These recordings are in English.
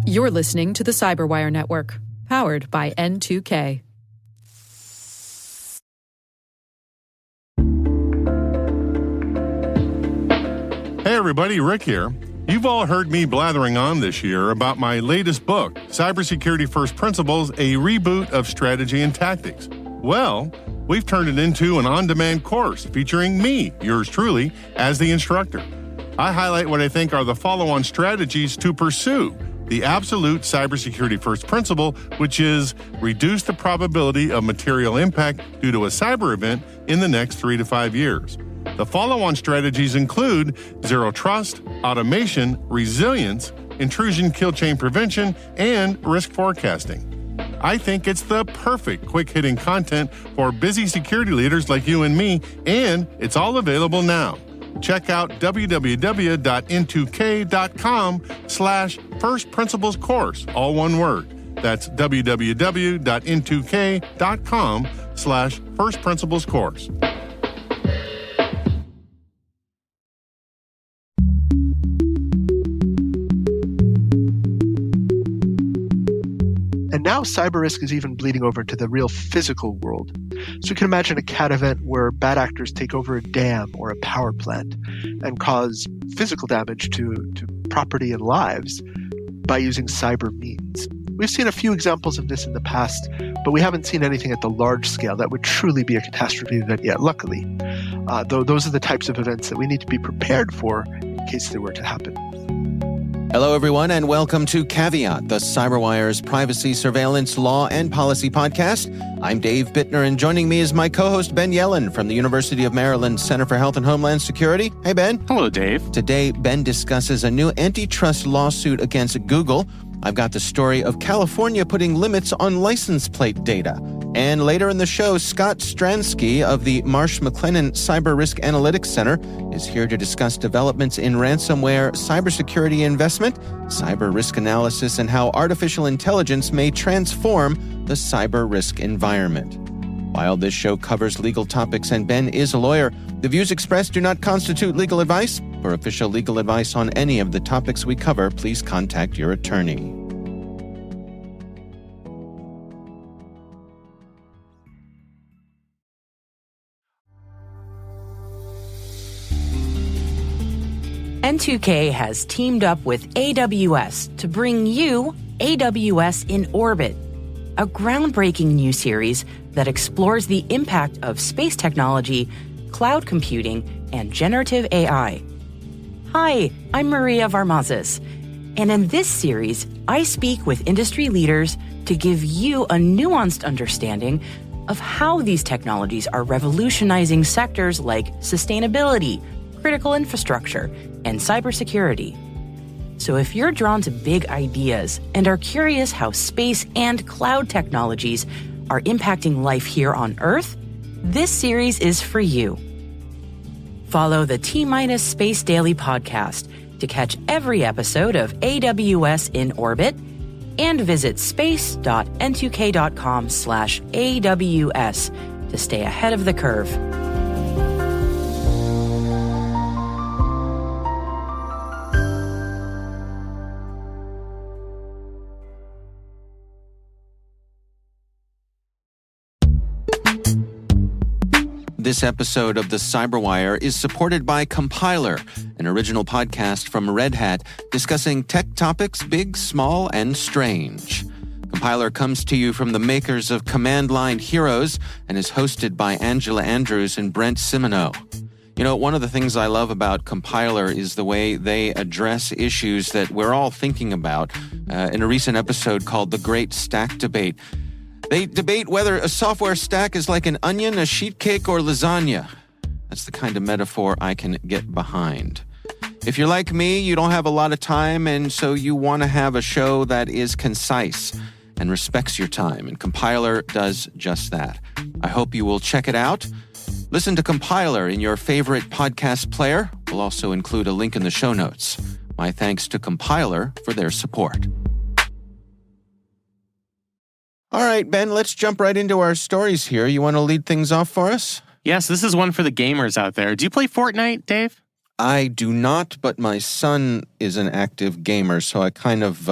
You're listening to the Cyberwire Network, powered by N2K. Hey everybody, Rick here. You've all heard me blathering on this year about my latest book, Cybersecurity First Principles, a reboot of strategy and tactics. Well, we've turned it into an on-demand course featuring me, yours truly, as the instructor. I highlight what I think are the follow-on strategies to pursue the absolute cybersecurity first principle, which is reduce the probability of material impact due to a cyber event in the next 3 to 5 years. The follow-on strategies include zero trust, automation, resilience, intrusion kill chain prevention, and risk forecasting. I think it's the perfect quick-hitting content for busy security leaders like you and me, and it's all available now. Check out www.n2k.com/first principles course, all one word. That's www.n2k.com/first principles course. And now cyber risk is even bleeding over into the real physical world. So you can imagine a cat event where bad actors take over a dam or a power plant and cause physical damage to property and lives by using cyber means. We've seen a few examples of this in the past, but we haven't seen anything at the large scale that would truly be a catastrophe event yet, luckily. Though those are the types of events that we need to be prepared for in case they were to happen. Hello, everyone, and welcome to Caveat, the CyberWire's privacy, surveillance, law, and policy podcast. I'm Dave Bittner, and joining me is my co-host Ben Yellen from the University of Maryland Center for Health and Homeland Security. Hey, Ben. Hello, Dave. Today, Ben discusses a new antitrust lawsuit against Google. I've got the story of California putting limits on license plate data. And later in the show, Scott Stransky of the Marsh McLennan Cyber Risk Analytics Center is here to discuss developments in ransomware, cybersecurity investment, cyber risk analysis, and how artificial intelligence may transform the cyber risk environment. While this show covers legal topics and Ben is a lawyer, the views expressed do not constitute legal advice. For official legal advice on any of the topics we cover, please contact your attorney. N2K has teamed up with AWS to bring you AWS in Orbit, a groundbreaking new series that explores the impact of space technology, cloud computing, and generative AI. Hi, I'm Maria Varmazes, and in this series, I speak with industry leaders to give you a nuanced understanding of how these technologies are revolutionizing sectors like sustainability, critical infrastructure, and cybersecurity. So if you're drawn to big ideas and are curious how space and cloud technologies are impacting life here on Earth, this series is for you. Follow the T-Minus Space Daily podcast to catch every episode of AWS in Orbit and visit space.n2k.com/AWS to stay ahead of the curve. This episode of the Cyberwire is supported by Compiler, an original podcast from Red Hat discussing tech topics big, small, and strange. Compiler comes to you from the makers of Command Line Heroes and is hosted by Angela Andrews and Brent Simoneau. You know, one of the things I love about Compiler is the way they address issues that we're all thinking about. In a recent episode called The Great Stack Debate, they debate whether a software stack is like an onion, a sheet cake, or lasagna. That's the kind of metaphor I can get behind. If you're like me, you don't have a lot of time, and so you want to have a show that is concise and respects your time, and Compiler does just that. I hope you will check it out. Listen to Compiler in your favorite podcast player. We'll also include a link in the show notes. My thanks to Compiler for their support. All right, Ben, let's jump right into our stories here. You want to lead things off for us? Yes, this is one for the gamers out there. Do you play Fortnite, Dave? I do not, but my son is an active gamer, so I kind of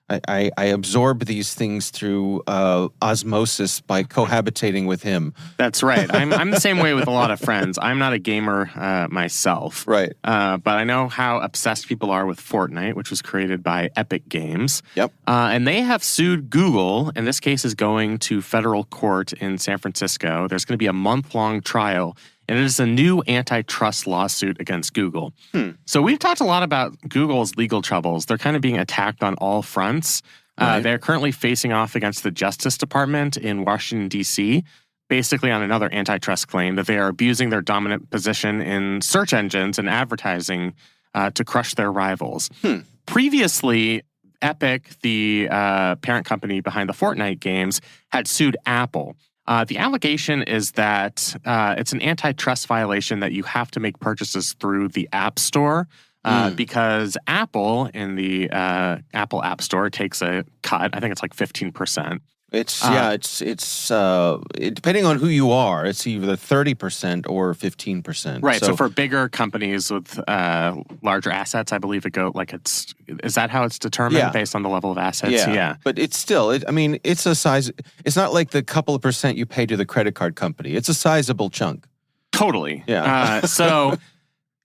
I absorb these things through osmosis by cohabitating with him. That's right. I'm the same way with a lot of friends. I'm not a gamer myself. Right. But I know how obsessed people are with Fortnite, which was created by Epic Games. Yep. And they have sued Google, and this case is going to federal court in San Francisco. There's going to be a month-long trial, and it is a new antitrust lawsuit against Google. So we've talked a lot about Google's legal troubles. They're kind of being attacked on all fronts. Right. They're currently facing off against the Justice Department in Washington, D.C., basically on another antitrust claim that they are abusing their dominant position in search engines and advertising to crush their rivals. Previously, Epic, the parent company behind the Fortnite games, had sued Apple. The allegation is that it's an antitrust violation that you have to make purchases through the App Store because Apple in the Apple App Store takes a cut. I think it's like 15%. It's depending on who you are, it's either 30% or 15%. Right. So for bigger companies with larger assets, I believe is that how it's determined based on the level of assets? Yeah. But it's still, it's a size. It's not like the couple of percent you pay to the credit card company. It's a sizable chunk. Totally. Yeah. So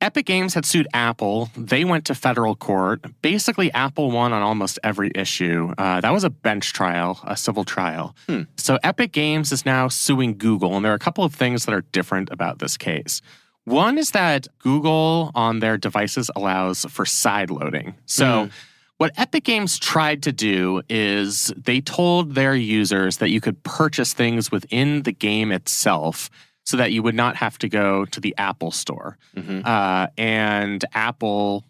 Epic Games had sued Apple. They went to federal court. Basically, Apple won on almost every issue. That was a bench trial, a civil trial. So Epic Games is now suing Google, and there are a couple of things that are different about this case. One is that Google on their devices allows for side loading. So what Epic Games tried to do is they told their users that you could purchase things within the game itself so that you would not have to go to the Apple Store. And Apple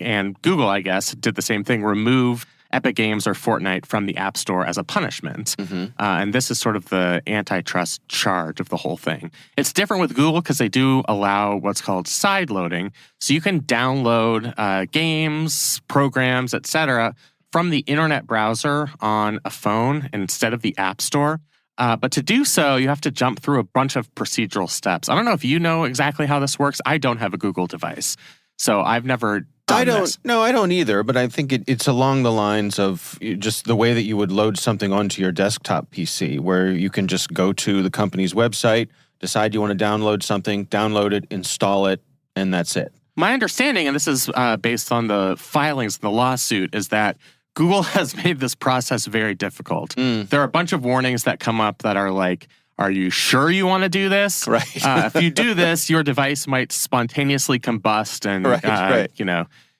and Google, I guess, did the same thing, remove Epic Games or Fortnite from the App Store as a punishment. And this is sort of the antitrust charge of the whole thing. It's different with Google because they do allow what's called side loading. So you can download games, programs, etc. from the internet browser on a phone instead of the App Store. But to do so, you have to jump through a bunch of procedural steps. I don't know if you know exactly how this works. I don't have a Google device, so I've never done this. No, I don't either, but I think it's along the lines of just the way that you would load something onto your desktop PC, where you can just go to the company's website, decide you want to download something, download it, install it, and that's it. My understanding, and this is based on the filings in the lawsuit, is that Google has made this process very difficult. There are a bunch of warnings that come up that are like, are you sure you want to do this? Right. If you do this, your device might spontaneously combust and,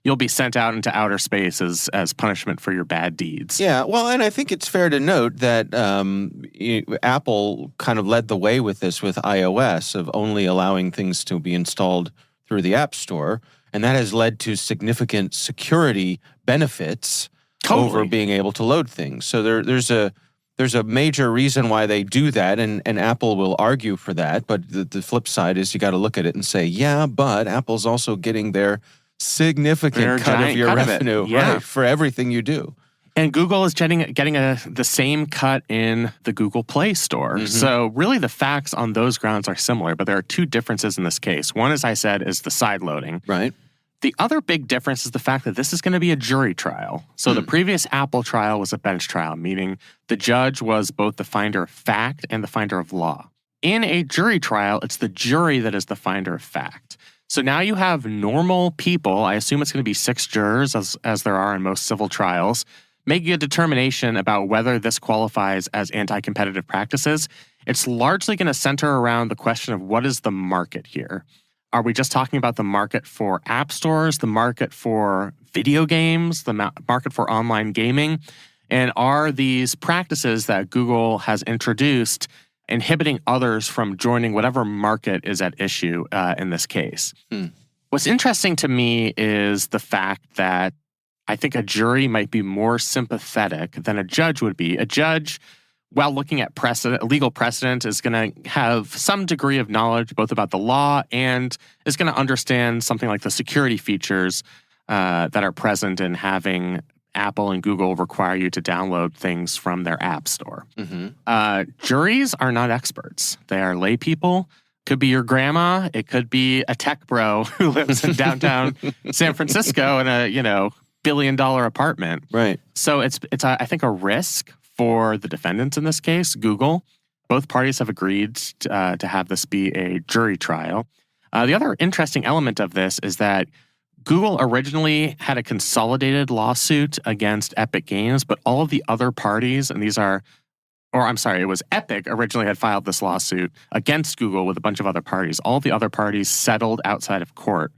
you'll be sent out into outer space as punishment for your bad deeds. Yeah, well, and I think it's fair to note that Apple kind of led the way with this with iOS of only allowing things to be installed through the App Store. And that has led to significant security benefits over being able to load things. So there's a major reason why they do that, and Apple will argue for that. But the flip side is you got to look at it and say, yeah, but Apple's also getting their significant cut of your revenue right, for everything you do. And Google is getting the same cut in the Google Play Store. So really the facts on those grounds are similar, but there are two differences in this case. One, as I said, is the side loading. Right. The other big difference is the fact that this is going to be a jury trial. So the previous Apple trial was a bench trial, meaning the judge was both the finder of fact and the finder of law. In a jury trial, it's the jury that is the finder of fact. So now you have normal people, I assume it's going to be 6 jurors, as there are in most civil trials, making a determination about whether this qualifies as anti-competitive practices. It's largely going to center around the question of what is the market here. Are we just talking about the market for app stores, the market for video games, the market for online gaming? And are these practices that Google has introduced inhibiting others from joining whatever market is at issue in this case? What's interesting to me is the fact that I think a jury might be more sympathetic than a judge would be. A judge, while looking at legal precedent, is going to have some degree of knowledge both about the law and is going to understand something like the security features that are present in having Apple and Google require you to download things from their app store. Juries are not experts. They are lay people. Could be your grandma. It could be a tech bro who lives in downtown San Francisco in a, $1 billion apartment. Right. So it's I think, a risk for the defendants in this case, Google. Both parties have agreed to have this be a jury trial. The other interesting element of this is that Google originally had a consolidated lawsuit against Epic Games, but all of the other parties, and it was Epic originally had filed this lawsuit against Google with a bunch of other parties. All of the other parties settled outside of court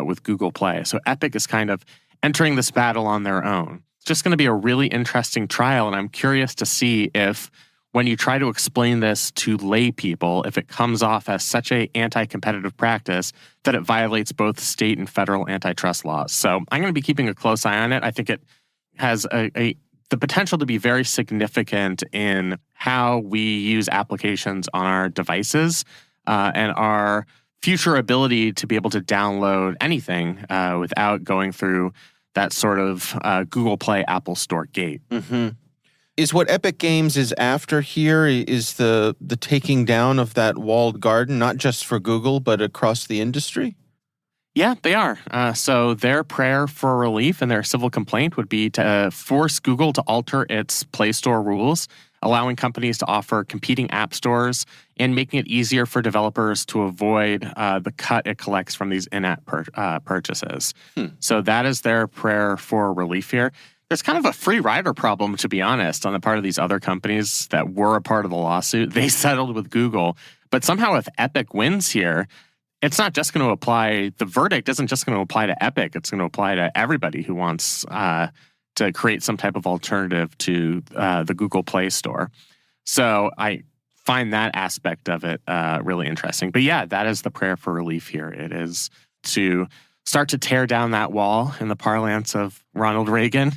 with Google Play. So Epic is kind of entering this battle on their own. It's just going to be a really interesting trial, and I'm curious to see if, when you try to explain this to lay people, if it comes off as such a anti-competitive practice that it violates both state and federal antitrust laws. So I'm going to be keeping a close eye on it. I think it has the potential to be very significant in how we use applications on our devices and our future ability to be able to download anything without going through that sort of Google Play Apple Store gate. Mm-hmm. Is what Epic Games is after here is the taking down of that walled garden, not just for Google, but across the industry? Yeah, they are. So their prayer for relief and their civil complaint would be to force Google to alter its Play Store rules, allowing companies to offer competing app stores and making it easier for developers to avoid the cut it collects from these in-app purchases. So that is their prayer for relief here. There's kind of a free rider problem, to be honest, on the part of these other companies that were a part of the lawsuit. They settled with Google. But somehow if Epic wins here, it's not just going to apply, the verdict isn't just going to apply to Epic. It's going to apply to everybody who wants to create some type of alternative to the Google Play Store. So I find that aspect of it really interesting. But yeah, that is the prayer for relief here. It is to start to tear down that wall, in the parlance of Ronald Reagan,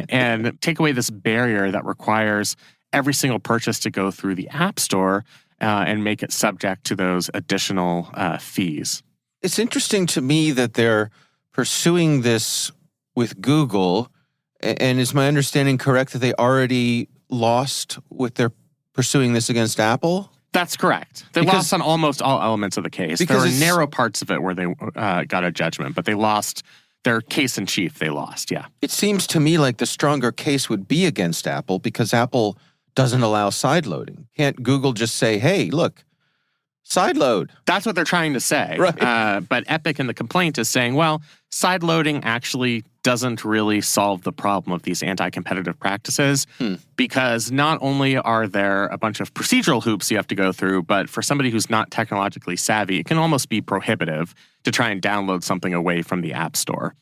and take away this barrier that requires every single purchase to go through the App Store and make it subject to those additional fees. It's interesting to me that they're pursuing this with Google, and is my understanding correct that they already lost with their pursuing this against Apple? That's correct. They lost on almost all elements of the case. There were narrow parts of it where they got a judgment, but they lost their case in chief. They lost, yeah. It seems to me like the stronger case would be against Apple because Apple doesn't allow sideloading. Can't Google just say, hey, look, sideload? That's what they're trying to say. Right. But Epic in the complaint is saying, well, sideloading actually doesn't really solve the problem of these anti-competitive practices because not only are there a bunch of procedural hoops you have to go through, but for somebody who's not technologically savvy, it can almost be prohibitive to try and download something away from the App Store.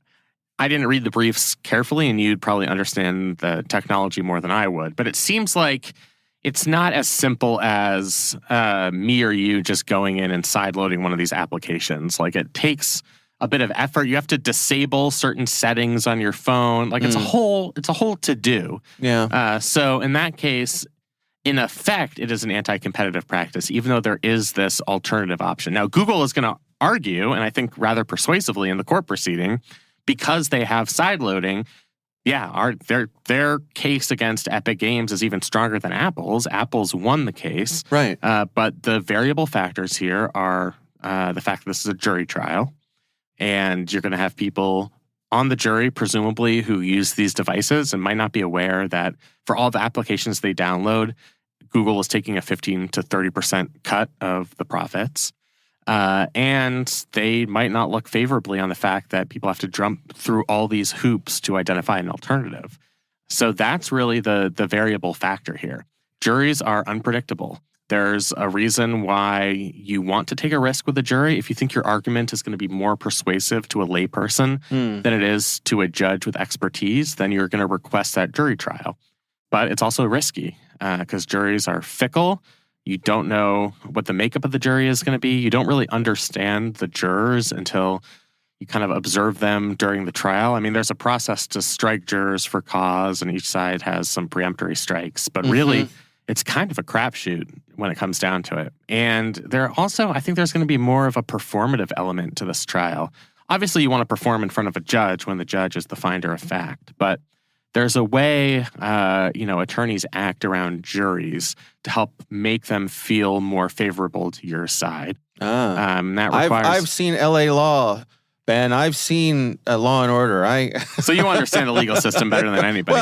I didn't read the briefs carefully, and you'd probably understand the technology more than I would, but it seems like it's not as simple as me or you just going in and sideloading one of these applications. Like, it takes a bit of effort. You have to disable certain settings on your phone. Like, it's a whole to-do. Yeah. So in that case, in effect, it is an anti-competitive practice, even though there is this alternative option. Now, Google is going to argue, and I think rather persuasively in the court proceeding, because they have sideloading, their case against Epic Games is even stronger than Apple's. Apple's won the case. Right. But the variable factors here are the fact that this is a jury trial, and you're going to have people on the jury, presumably, who use these devices and might not be aware that for all the applications they download, Google is taking a 15 to 30% cut of the profits. And they might not look favorably on the fact that people have to jump through all these hoops to identify an alternative. So that's really the variable factor here. Juries are unpredictable. There's a reason why you want to take a risk with a jury. If you think your argument is going to be more persuasive to a layperson than it is to a judge with expertise, then you're going to request that jury trial. But it's also risky because juries are fickle. You don't know what the makeup of the jury is going to be. You don't really understand the jurors until you kind of observe them during the trial. I mean, there's a process to strike jurors for cause, and each side has some preemptory strikes. But really, it's kind of a crapshoot when it comes down to it. And I think there's going to be more of a performative element to this trial. Obviously, you want to perform in front of a judge when the judge is the finder of fact. But there's a way, attorneys act around juries to help make them feel more favorable to your side. That requires. I've seen L.A. Law, Ben. I've seen Law and Order. So you understand the legal system better than anybody.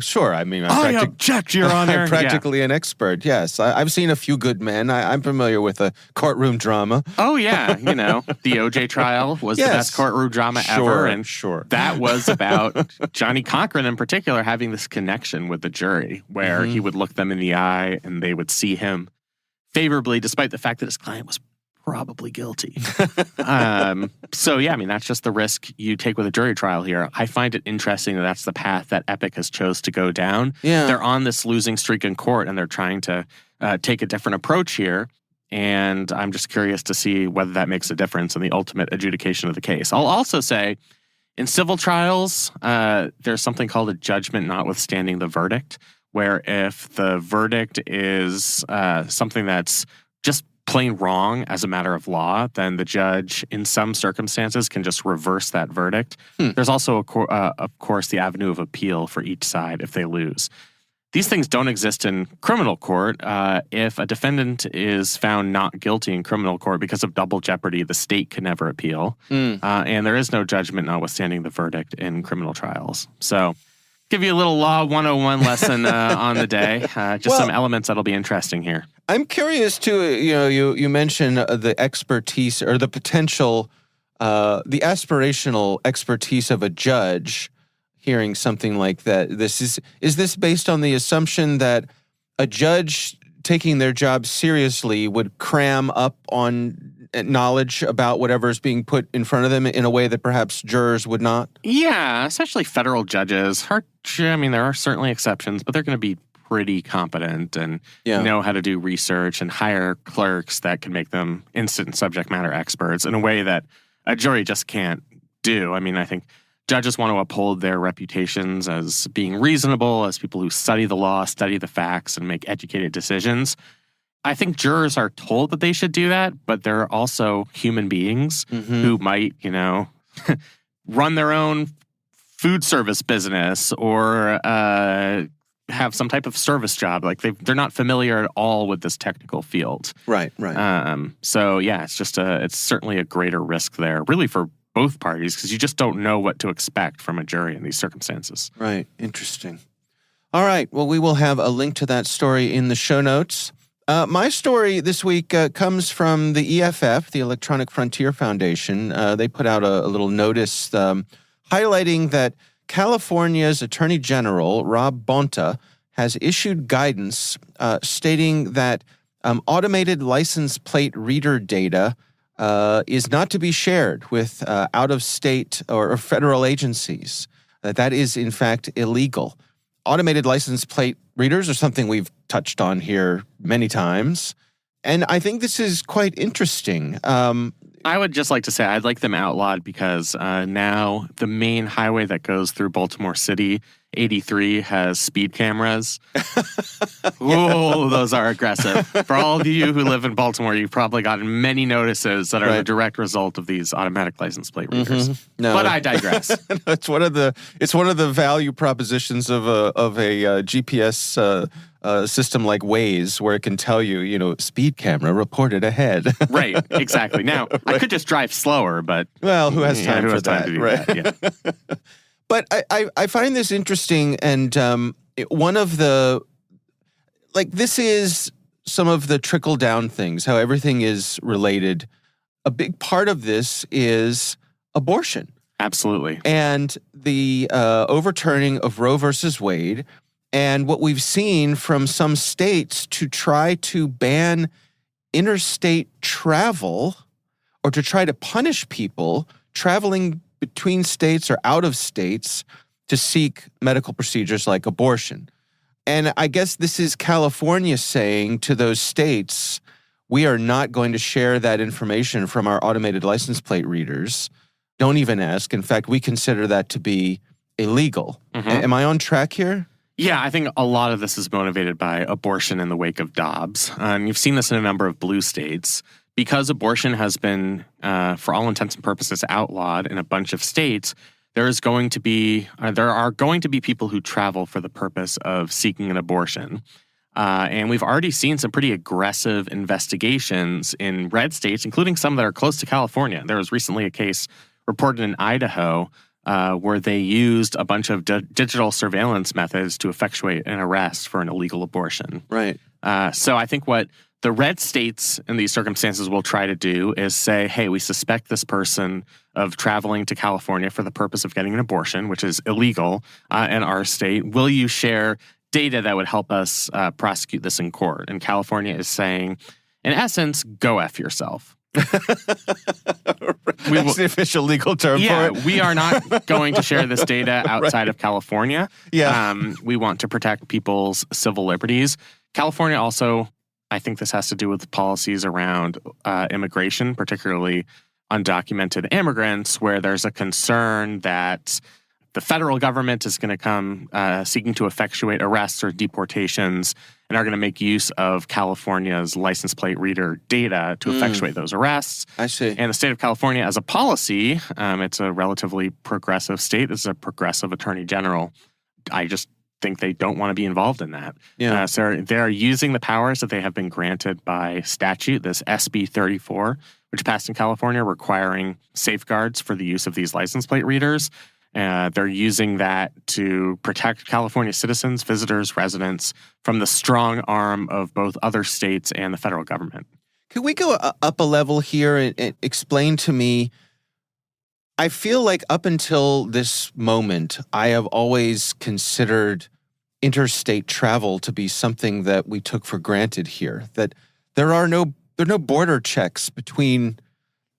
Sure. I mean, I object, Your Honor. I'm practically an expert. Yes, I've seen A Few Good Men. I'm familiar with a courtroom drama. Oh yeah, the O.J. trial was the best courtroom drama ever, and that was about Johnny Cochran in particular having this connection with the jury, where he would look them in the eye and they would see him favorably, despite the fact that his client was probably guilty. That's just the risk you take with a jury trial here. I find it interesting that that's the path that Epic has chose to go down. Yeah. They're on this losing streak in court, and they're trying to take a different approach here. And I'm just curious to see whether that makes a difference in the ultimate adjudication of the case. I'll also say, in civil trials, there's something called a judgment notwithstanding the verdict, where if the verdict is something that's just plain wrong as a matter of law, then the judge, in some circumstances, can just reverse that verdict. There's also, of course, the avenue of appeal for each side if they lose. These things don't exist in criminal court. If a defendant is found not guilty in criminal court because of double jeopardy, the state can never appeal. And there is no judgment notwithstanding the verdict in criminal trials. So, give you a little Law 101 lesson on the day. Some elements that'll be interesting here. I'm curious too. You mentioned the expertise or the potential, the aspirational expertise of a judge. Hearing something like that, is this based on the assumption that a judge taking their job seriously would cram up on knowledge about whatever is being put in front of them in a way that perhaps jurors would not? Yeah, especially federal judges. There are certainly exceptions, but they're going to be pretty competent and know how to do research and hire clerks that can make them instant subject matter experts in a way that a jury just can't do. I think judges want to uphold their reputations as being reasonable, as people who study the law, study the facts, and make educated decisions. I think jurors are told that they should do that, but they're also human beings who might, run their own food service business or have some type of service job. Like they're not familiar at all with this technical field. Right. It's certainly a greater risk there, really, for both parties, because you just don't know what to expect from a jury in these circumstances. Right. Interesting. All right. Well, we will have a link to that story in the show notes. My story this week comes from the EFF, the Electronic Frontier Foundation. They put out a little notice highlighting that California's Attorney General, Rob Bonta, has issued guidance stating that automated license plate reader data is not to be shared with out-of-state or federal agencies. That is, in fact, illegal. Automated license plate readers are something we've touched on here many times, and I think this is quite interesting. I would just like to say I'd like them outlawed because now the main highway that goes through Baltimore City, 83, has speed cameras. Oh, those are aggressive. For all of you who live in Baltimore, you've probably gotten many notices that are the direct result of these automatic license plate readers. No. But I digress. It's one of the value propositions of a GPS system like Waze, where it can tell you, speed camera reported ahead. Right, exactly. Now, I could just drive slower, but who has time for that? To do right. that? Yeah. But I find this interesting, and one of the, this is some of the trickle-down things, how everything is related. A big part of this is abortion. Absolutely. And the overturning of Roe versus Wade, and what we've seen from some states to try to ban interstate travel or to try to punish people traveling between states or out of states to seek medical procedures like abortion. And I guess this is California saying to those states, we are not going to share that information from our automated license plate readers. Don't even ask. In fact, we consider that to be illegal. Am I on track here? Yeah, I think a lot of this is motivated by abortion in the wake of Dobbs. And you've seen this in a number of blue states. Because abortion has been, for all intents and purposes, outlawed in a bunch of states, there are going to be people who travel for the purpose of seeking an abortion. And we've already seen some pretty aggressive investigations in red states, including some that are close to California. There was recently a case reported in Idaho where they used a bunch of digital surveillance methods to effectuate an arrest for an illegal abortion. Right. So I think what the red states in these circumstances will try to do is say, hey, we suspect this person of traveling to California for the purpose of getting an abortion, which is illegal in our state. Will you share data that would help us prosecute this in court? And California is saying, in essence, go F yourself. That's the official legal term for it. We are not going to share this data outside of California. Yeah. We want to protect people's civil liberties. California also, I think this has to do with policies around immigration, particularly undocumented immigrants, where there's a concern that the federal government is going to come seeking to effectuate arrests or deportations and are going to make use of California's license plate reader data to effectuate those arrests. I see. And the state of California, as a policy, it's a relatively progressive state. It's a progressive attorney general. I just think they don't want to be involved in that. Yeah. So they're using the powers that they have been granted by statute, this SB 34, which passed in California, requiring safeguards for the use of these license plate readers. They're using that to protect California citizens, visitors, residents from the strong arm of both other states and the federal government. Can we go up a level here and explain to me? I feel like up until this moment, I have always considered interstate travel to be something that we took for granted here, that there are no border checks between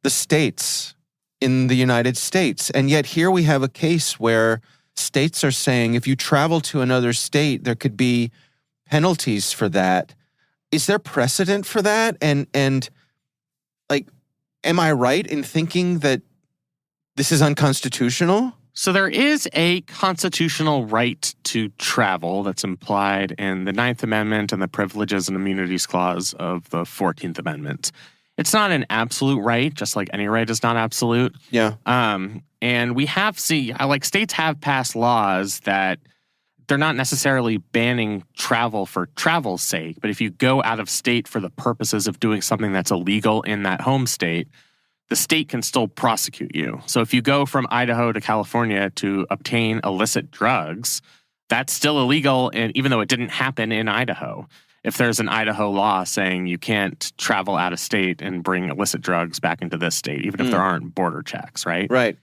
the states in the United States. And yet here we have a case where states are saying if you travel to another state, there could be penalties for that. Is there precedent for that? And like, am I right in thinking that this is unconstitutional? So there is a constitutional right to travel that's implied in the 9th Amendment and the Privileges and Immunities Clause of the 14th Amendment. It's not an absolute right, just like any right is not absolute. Yeah. And we have states have passed laws that they're not necessarily banning travel for travel's sake, but if you go out of state for the purposes of doing something that's illegal in that home state, the state can still prosecute you. So if you go from Idaho to California to obtain illicit drugs, that's still illegal, and even though it didn't happen in Idaho. If there's an Idaho law saying you can't travel out of state and bring illicit drugs back into this state, even if there aren't border checks, right? Right.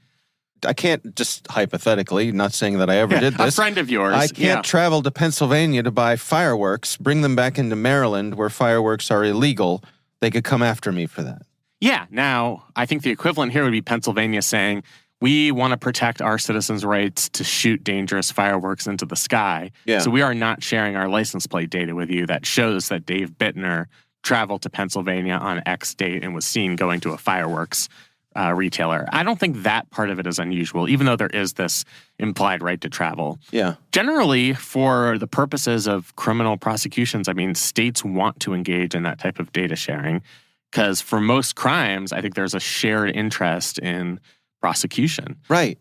I can't just hypothetically, not saying that I ever did this. A friend of yours. I can't travel to Pennsylvania to buy fireworks, bring them back into Maryland where fireworks are illegal. They could come after me for that. Yeah. Now, I think the equivalent here would be Pennsylvania saying, we want to protect our citizens' rights to shoot dangerous fireworks into the sky. Yeah. So we are not sharing our license plate data with you that shows that Dave Bittner traveled to Pennsylvania on X date and was seen going to a fireworks retailer. I don't think that part of it is unusual, even though there is this implied right to travel. Yeah. Generally, for the purposes of criminal prosecutions, I mean, states want to engage in that type of data sharing because for most crimes, I think there's a shared interest in prosecution. Right.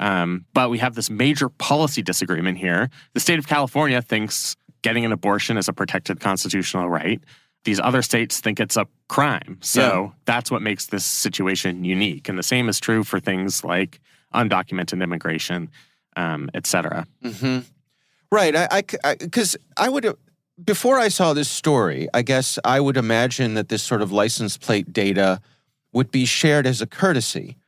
But we have this major policy disagreement here. The state of California thinks getting an abortion is a protected constitutional right. These other states think it's a crime. So that's what makes this situation unique. And the same is true for things like undocumented immigration, et cetera. Mm-hmm. Right. Because I would, before I saw this story, I guess I would imagine that this sort of license plate data would be shared as a courtesy,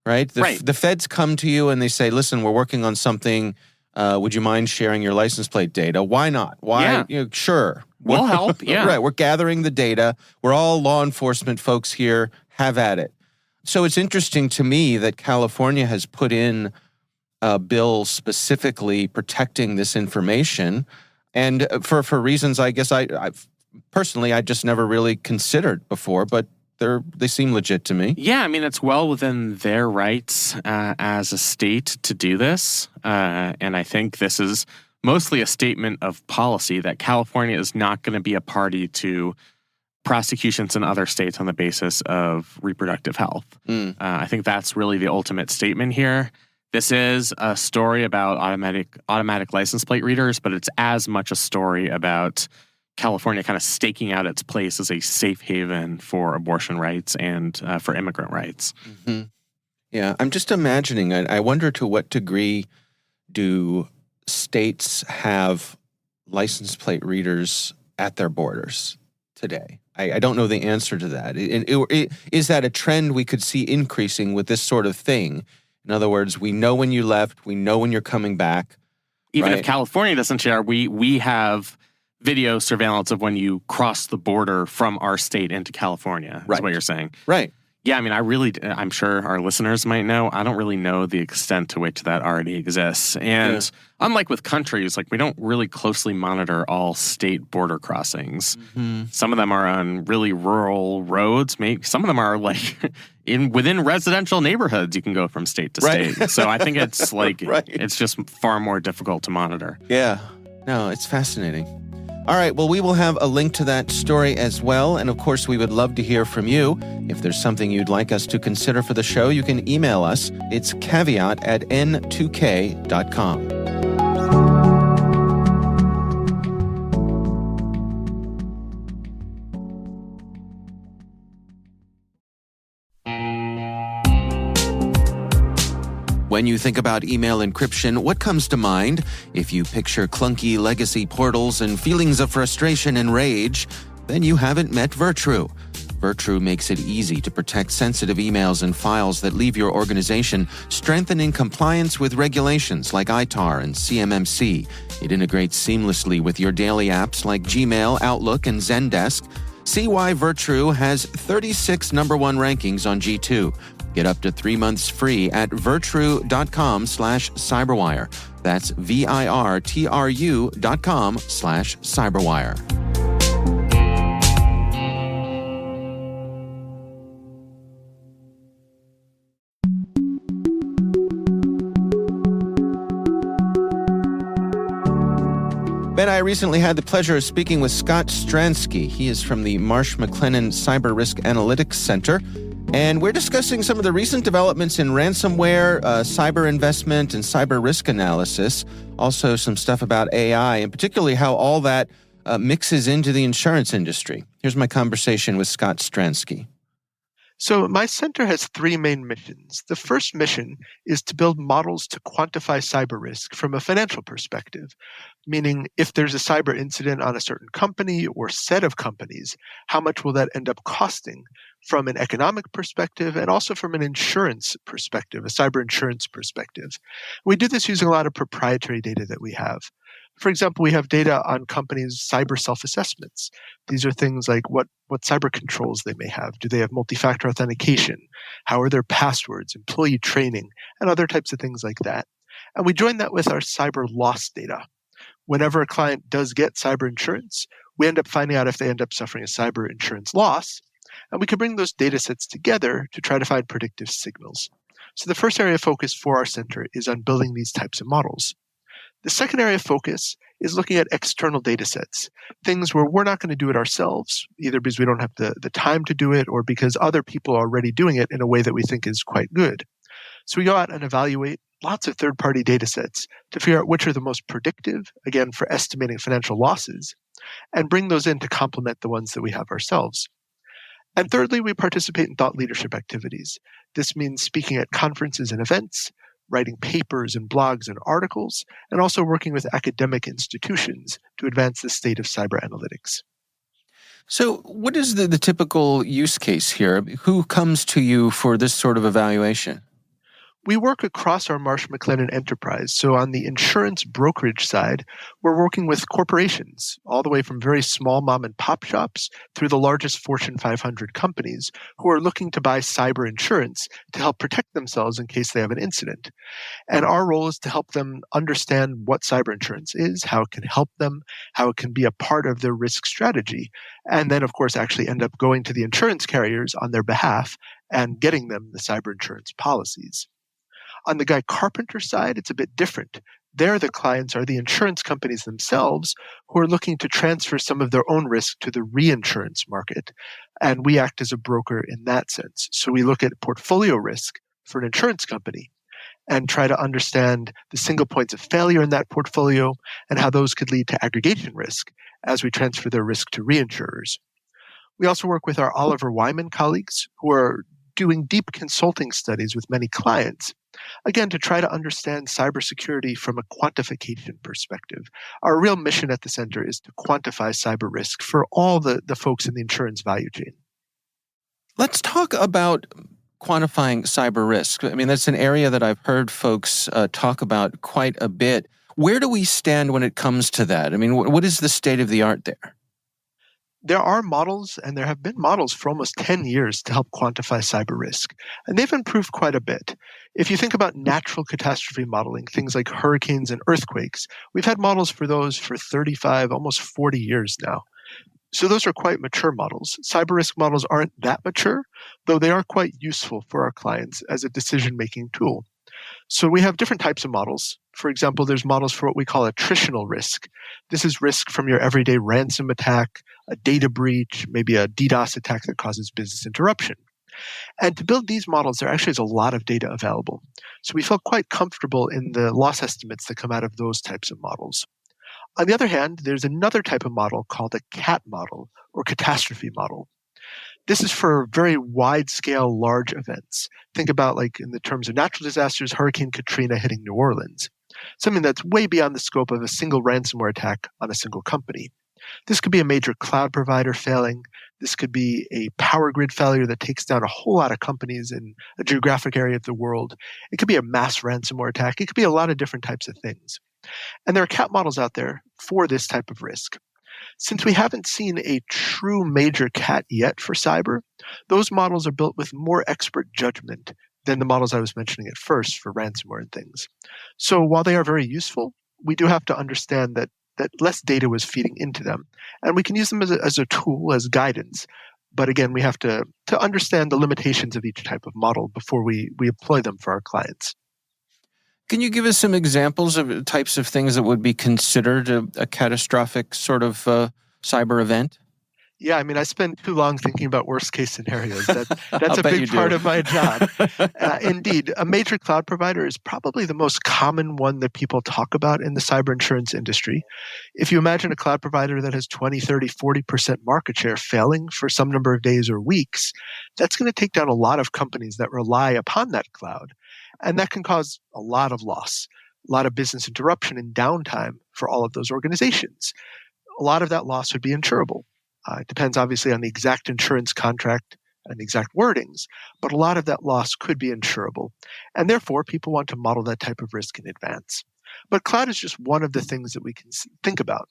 right? The feds come to you and they say, listen, we're working on something. Would you mind sharing your license plate data? Why not? Why? Yeah. Sure. We'll help. Yeah. Right. We're gathering the data. We're all law enforcement folks here. Have at it. So it's interesting to me that California has put in a bill specifically protecting this information. And for reasons I guess I personally, I just never really considered before, but they seem legit to me. Yeah, I mean, it's well within their rights as a state to do this. And I think this is mostly a statement of policy that California is not going to be a party to prosecutions in other states on the basis of reproductive health. I think that's really the ultimate statement here. This is a story about automatic license plate readers, but it's as much a story about California kind of staking out its place as a safe haven for abortion rights and for immigrant rights. Mm-hmm. Yeah, I'm just imagining, I wonder to what degree do states have license plate readers at their borders today? I don't know the answer to that. Is that a trend we could see increasing with this sort of thing? In other words, we know when you left, we know when you're coming back. Even right? if California doesn't share, we have video surveillance of when you cross the border from our state into California, is what you're saying. Right. Yeah, I mean, I'm sure our listeners might know. I don't really know the extent to which that already exists. And unlike with countries, like we don't really closely monitor all state border crossings. Mm-hmm. Some of them are on really rural roads. Maybe some of them are like within residential neighborhoods. You can go from state to state. So I think it's like it's just far more difficult to monitor. Yeah. No, it's fascinating. All right, well, we will have a link to that story as well. And of course, we would love to hear from you. If there's something you'd like us to consider for the show, you can email us. It's caveat@n2k.com. When you think about email encryption, what comes to mind? If you picture clunky legacy portals and feelings of frustration and rage, then you haven't met Virtru. Virtru makes it easy to protect sensitive emails and files that leave your organization, strengthening compliance with regulations like ITAR and CMMC. It integrates seamlessly with your daily apps like Gmail, Outlook, and Zendesk. See why Virtru has 36 number one rankings on G2. Get up to 3 months free at virtru.com/cyberwire. That's virtru.com/cyberwire. Ben, I recently had the pleasure of speaking with Scott Stransky. He is from the Marsh McLennan Cyber Risk Analytics Center. And we're discussing some of the recent developments in ransomware, cyber investment, and cyber risk analysis. Also some stuff about AI, and particularly how all that mixes into the insurance industry. Here's my conversation with Scott Stransky. So my center has 3 main missions. The first mission is to build models to quantify cyber risk from a financial perspective, meaning if there's a cyber incident on a certain company or set of companies, how much will that end up costing from an economic perspective and also from an insurance perspective, a cyber insurance perspective. We do this using a lot of proprietary data that we have. For example, we have data on companies' cyber self-assessments. These are things like what cyber controls they may have. Do they have multi-factor authentication? How are their passwords, employee training, and other types of things like that. And we join that with our cyber loss data. Whenever a client does get cyber insurance, we end up finding out if they end up suffering a cyber insurance loss. And we can bring those data sets together to try to find predictive signals. So the first area of focus for our center is on building these types of models. The second area of focus is looking at external data sets, things where we're not going to do it ourselves, either because we don't have the time to do it or because other people are already doing it in a way that we think is quite good. So we go out and evaluate lots of third-party data sets to figure out which are the most predictive, again, for estimating financial losses, and bring those in to complement the ones that we have ourselves. And thirdly, we participate in thought leadership activities. This means speaking at conferences and events, writing papers and blogs and articles, and also working with academic institutions to advance the state of cyber analytics. So what is the typical use case here? Who comes to you for this sort of evaluation? We work across our Marsh McLennan enterprise. So on the insurance brokerage side, we're working with corporations, all the way from very small mom and pop shops through the largest Fortune 500 companies who are looking to buy cyber insurance to help protect themselves in case they have an incident. And our role is to help them understand what cyber insurance is, how it can help them, how it can be a part of their risk strategy, and then, of course, actually end up going to the insurance carriers on their behalf and getting them the cyber insurance policies. On the Guy Carpenter side, it's a bit different. There, the clients are the insurance companies themselves who are looking to transfer some of their own risk to the reinsurance market. And we act as a broker in that sense. So we look at portfolio risk for an insurance company. and try to understand the single points of failure in that portfolio and how those could lead to aggregation risk as we transfer their risk to reinsurers. We also work with our Oliver Wyman colleagues who are doing deep consulting studies with many clients, again, to try to understand cybersecurity from a quantification perspective. Our real mission at the center is to quantify cyber risk for all the folks in the insurance value chain. Let's talk about quantifying cyber risk. I mean, that's an area that I've heard folks talk about quite a bit. Where do we stand when it comes to that? I mean, what is the state of the art there? There are models, and there have been models for almost 10 years to help quantify cyber risk, and they've improved quite a bit. If you think about natural catastrophe modeling, things like hurricanes and earthquakes, we've had models for those for 35, almost 40 years now. So those are quite mature models. Cyber risk models aren't that mature, though they are quite useful for our clients as a decision-making tool. So we have different types of models. For example, there's models for what we call attritional risk. This is risk from your everyday ransom attack, a data breach, maybe a DDoS attack that causes business interruption. And to build these models, there actually is a lot of data available. So we felt quite comfortable in the loss estimates that come out of those types of models. On the other hand, there's another type of model called a CAT model, or catastrophe model. This is for very wide-scale, large events. Think about, like, in the terms of natural disasters, Hurricane Katrina hitting New Orleans. Something that's way beyond the scope of a single ransomware attack on a single company. This could be a major cloud provider failing. This could be a power grid failure that takes down a whole lot of companies in a geographic area of the world. It could be a mass ransomware attack. It could be a lot of different types of things. And there are CAT models out there for this type of risk. Since we haven't seen a true major CAT yet for cyber, those models are built with more expert judgment than the models I was mentioning at first for ransomware and things. So while they are very useful, we do have to understand that less data was feeding into them. And we can use them as a tool, as guidance. But again, we have to understand the limitations of each type of model before we employ them for our clients. Can you give us some examples of types of things that would be considered a catastrophic sort of cyber event? Yeah, I mean, I spend too long thinking about worst-case scenarios. That's a big part of my job. Indeed, a major cloud provider is probably the most common one that people talk about in the cyber insurance industry. If you imagine a cloud provider that has 20, 30, 40% market share failing for some number of days or weeks, that's going to take down a lot of companies that rely upon that cloud. And that can cause a lot of loss, a lot of business interruption and downtime for all of those organizations. A lot of that loss would be insurable. It depends obviously on the exact insurance contract and the exact wordings, but a lot of that loss could be insurable. And therefore, people want to model that type of risk in advance. But cloud is just one of the things that we can think about.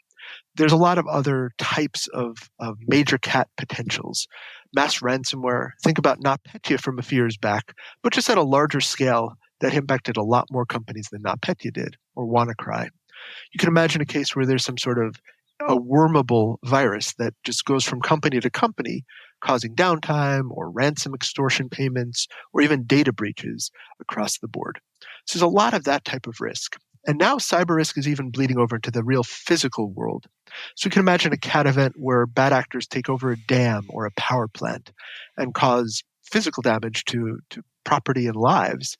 There's a lot of other types of major CAT potentials. Mass ransomware, think about NotPetya from a few years back, but just at a larger scale that impacted a lot more companies than NotPetya did, or WannaCry. You can imagine a case where there's some sort of a wormable virus that just goes from company to company, causing downtime or ransom extortion payments or even data breaches across the board. So there's a lot of that type of risk. And now cyber risk is even bleeding over into the real physical world. So you can imagine a CAT event where bad actors take over a dam or a power plant and cause physical damage to property and lives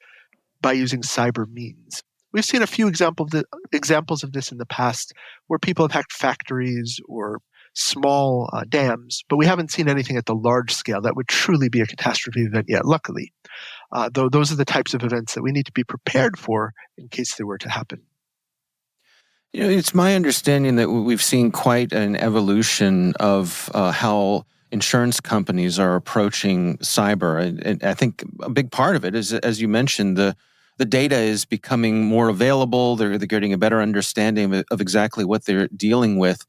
by using cyber means. We've seen a few examples of this in the past where people have hacked factories or small dams, but we haven't seen anything at the large scale that would truly be a catastrophe event yet, luckily. Though those are the types of events that we need to be prepared for in case they were to happen. You know, it's my understanding that we've seen quite an evolution of how insurance companies are approaching cyber. And I think a big part of it is, as you mentioned, the data is becoming more available. They're getting a better understanding of exactly what they're dealing with.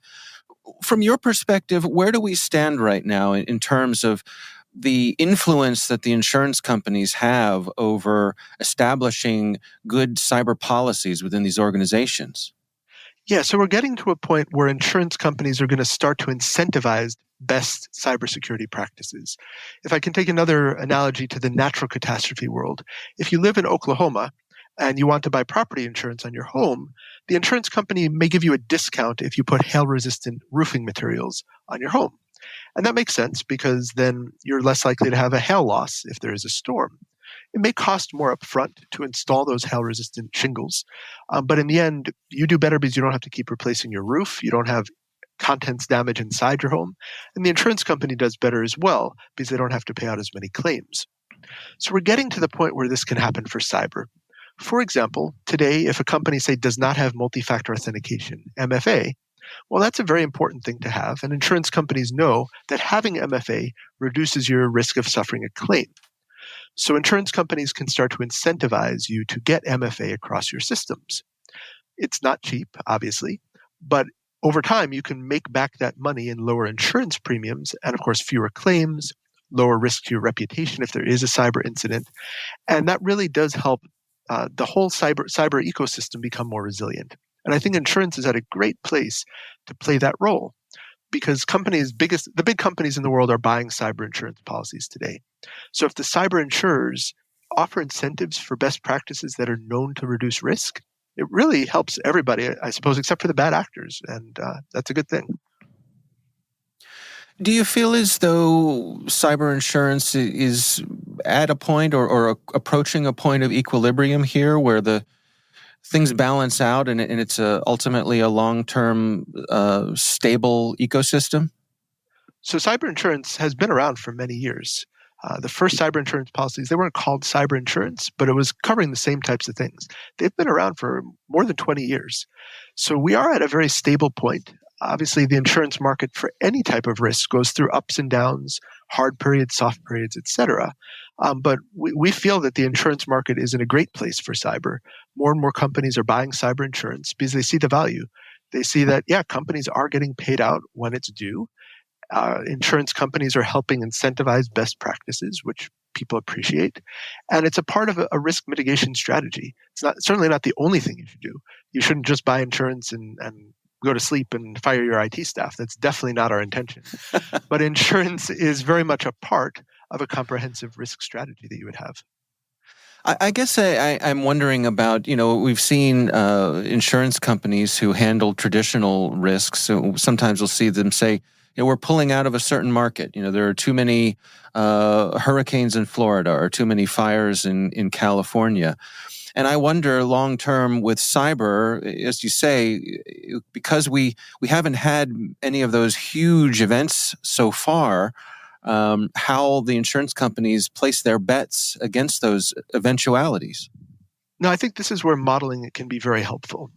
From your perspective, where do we stand right now in terms of the influence that the insurance companies have over establishing good cyber policies within these organizations? Yeah, so we're getting to a point where insurance companies are going to start to incentivize best cybersecurity practices. If I can take another analogy to the natural catastrophe world, if you live in Oklahoma and you want to buy property insurance on your home, the insurance company may give you a discount if you put hail-resistant roofing materials on your home. And that makes sense because then you're less likely to have a hail loss if there is a storm. It may cost more upfront to install those hail-resistant shingles, but in the end, you do better because you don't have to keep replacing your roof. You don't have contents damage inside your home. And the insurance company does better as well because they don't have to pay out as many claims. So we're getting to the point where this can happen for cyber. For example, today, if a company, say, does not have multi-factor authentication, MFA, well, that's a very important thing to have. And insurance companies know that having MFA reduces your risk of suffering a claim. So insurance companies can start to incentivize you to get MFA across your systems. It's not cheap, obviously, but over time, you can make back that money in lower insurance premiums and, of course, fewer claims, lower risk to your reputation if there is a cyber incident. And that really does help the whole cyber ecosystem become more resilient. And I think insurance is at a great place to play that role because the big companies in the world are buying cyber insurance policies today. So if the cyber insurers offer incentives for best practices that are known to reduce risk, it really helps everybody, I suppose, except for the bad actors. And that's a good thing. Do you feel as though cyber insurance is at a point or approaching a point of equilibrium here where the things balance out and it's ultimately a long-term stable ecosystem? So cyber insurance has been around for many years. The first cyber insurance policies, they weren't called cyber insurance, but it was covering the same types of things. They've been around for more than 20 years. So we are at a very stable point. Obviously, the insurance market for any type of risk goes through ups and downs, hard periods, soft periods, etc. But we feel that the insurance market is in a great place for cyber. More and more companies are buying cyber insurance because they see the value. They see that, companies are getting paid out when it's due. Insurance companies are helping incentivize best practices, which people appreciate. And it's a part of a risk mitigation strategy. It's certainly not the only thing you should do. You shouldn't just buy insurance and go to sleep and fire your IT staff. That's definitely not our intention. But insurance is very much a part of a comprehensive risk strategy that you would have. I guess I'm wondering about, we've seen insurance companies who handle traditional risks. So sometimes we'll see them say, we're pulling out of a certain market. There are too many hurricanes in Florida or too many fires in California. And I wonder long-term with cyber, as you say, because we haven't had any of those huge events so far, how the insurance companies place their bets against those eventualities. No, I think this is where modeling can be very helpful.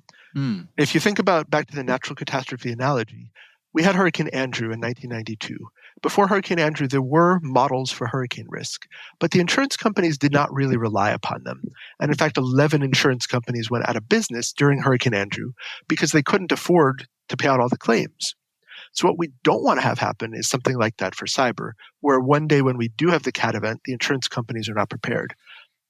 If you think about back to the natural catastrophe analogy, we had Hurricane Andrew in 1992. Before Hurricane Andrew, there were models for hurricane risk, but the insurance companies did not really rely upon them. And in fact, 11 insurance companies went out of business during Hurricane Andrew because they couldn't afford to pay out all the claims. So what we don't want to have happen is something like that for cyber, where one day when we do have the cat event, the insurance companies are not prepared.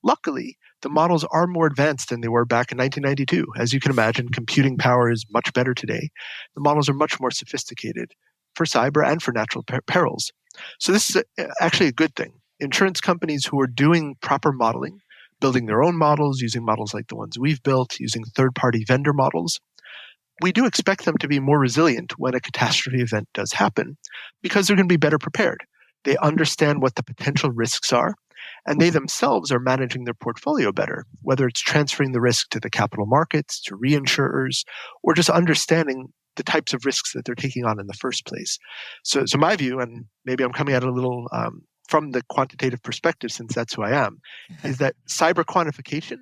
Luckily, the models are more advanced than they were back in 1992. As you can imagine, computing power is much better today. The models are much more sophisticated for cyber and for natural perils. So this is actually a good thing. Insurance companies who are doing proper modeling, building their own models, using models like the ones we've built, using third-party vendor models, we do expect them to be more resilient when a catastrophe event does happen because they're going to be better prepared. They understand what the potential risks are, and they themselves are managing their portfolio better, whether it's transferring the risk to the capital markets, to reinsurers, or just understanding the types of risks that they're taking on in the first place. So my view, and maybe I'm coming at it a little from the quantitative perspective since that's who I am, is that cyber quantification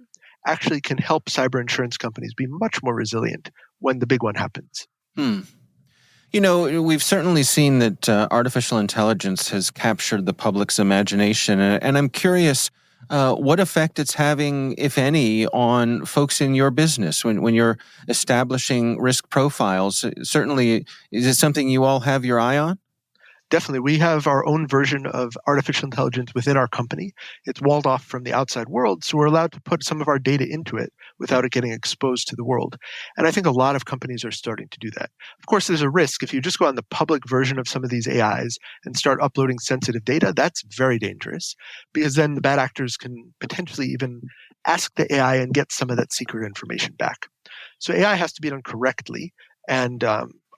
actually can help cyber insurance companies be much more resilient when the big one happens. We've certainly seen that artificial intelligence has captured the public's imagination, and I'm curious what effect it's having, if any, on folks in your business when you're establishing risk profiles. Certainly, is it something you all have your eye on? Definitely. We have our own version of artificial intelligence within our company. It's walled off from the outside world, so we're allowed to put some of our data into it without it getting exposed to the world. And I think a lot of companies are starting to do that. Of course, there's a risk. If you just go on the public version of some of these AIs and start uploading sensitive data, that's very dangerous because then the bad actors can potentially even ask the AI and get some of that secret information back. So AI has to be done correctly, and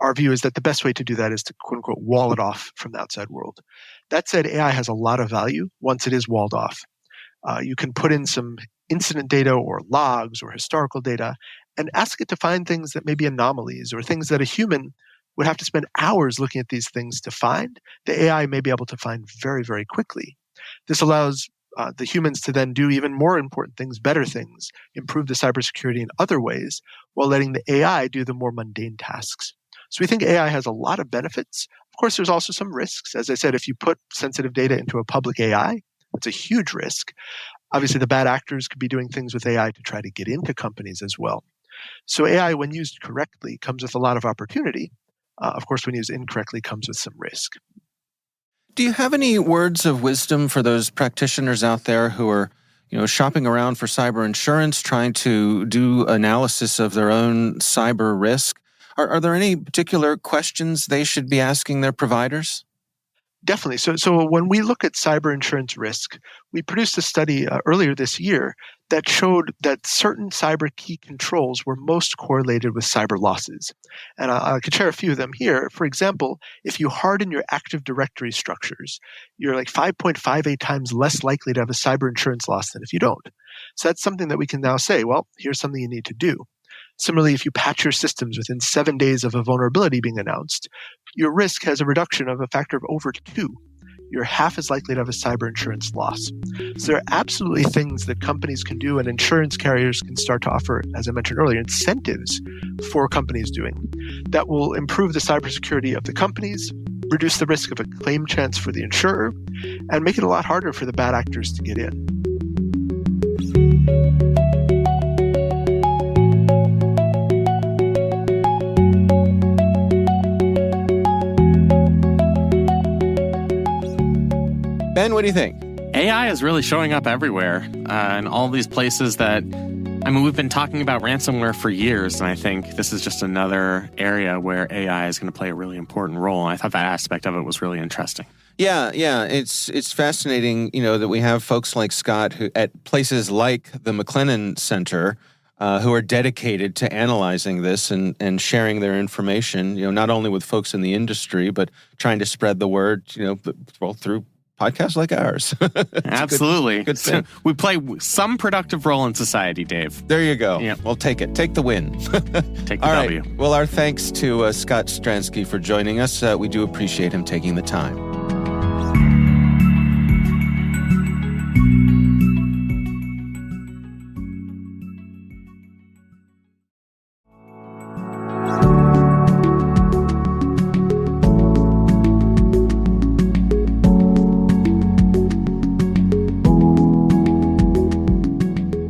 our view is that the best way to do that is to, quote unquote, wall it off from the outside world. That said, AI has a lot of value once it is walled off. You can put in some incident data or logs or historical data and ask it to find things that may be anomalies or things that a human would have to spend hours looking at these things to find. The AI may be able to find very, very quickly. This allows the humans to then do even more important things, better things, improve the cybersecurity in other ways, while letting the AI do the more mundane tasks. So we think AI has a lot of benefits. Of course, there's also some risks. As I said, if you put sensitive data into a public AI, it's a huge risk. Obviously, the bad actors could be doing things with AI to try to get into companies as well. So AI, when used correctly, comes with a lot of opportunity. Of course, when used incorrectly, comes with some risk. Do you have any words of wisdom for those practitioners out there who are, shopping around for cyber insurance, trying to do analysis of their own cyber risk? Are there any particular questions they should be asking their providers? Definitely. So when we look at cyber insurance risk, we produced a study earlier this year that showed that certain cyber key controls were most correlated with cyber losses. And I could share a few of them here. For example, if you harden your Active Directory structures, you're like 5.58 times less likely to have a cyber insurance loss than if you don't. So that's something that we can now say, well, here's something you need to do. Similarly, if you patch your systems within 7 days of a vulnerability being announced, your risk has a reduction of a factor of over 2. You're half as likely to have a cyber insurance loss. So there are absolutely things that companies can do and insurance carriers can start to offer, as I mentioned earlier, incentives for companies doing that will improve the cybersecurity of the companies, reduce the risk of a claim chance for the insurer, and make it a lot harder for the bad actors to get in. Ben, what do you think? AI is really showing up everywhere in all these places that, we've been talking about ransomware for years, and I think this is just another area where AI is going to play a really important role. And I thought that aspect of it was really interesting. Yeah. It's fascinating, that we have folks like Scott who at places like the McLennan Center who are dedicated to analyzing this and sharing their information, not only with folks in the industry, but trying to spread the word, through podcasts like ours. Absolutely. Good thing. We play some productive role in society, Dave. There you go. Yeah. Well, take it. Take the win. Take the All W. right. Well, our thanks to Scott Stransky for joining us. We do appreciate him taking the time.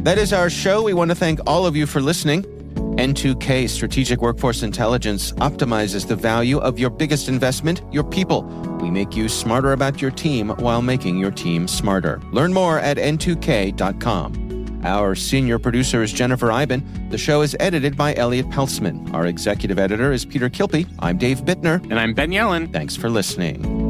That is our show. We want to thank all of you for listening. N2K Strategic Workforce Intelligence optimizes the value of your biggest investment, your people. We make you smarter about your team while making your team smarter. Learn more at n2k.com. Our senior producer is Jennifer Iben. The show is edited by Elliot Peltzman. Our executive editor is Peter Kilpie. I'm Dave Bittner. And I'm Ben Yellen. Thanks for listening.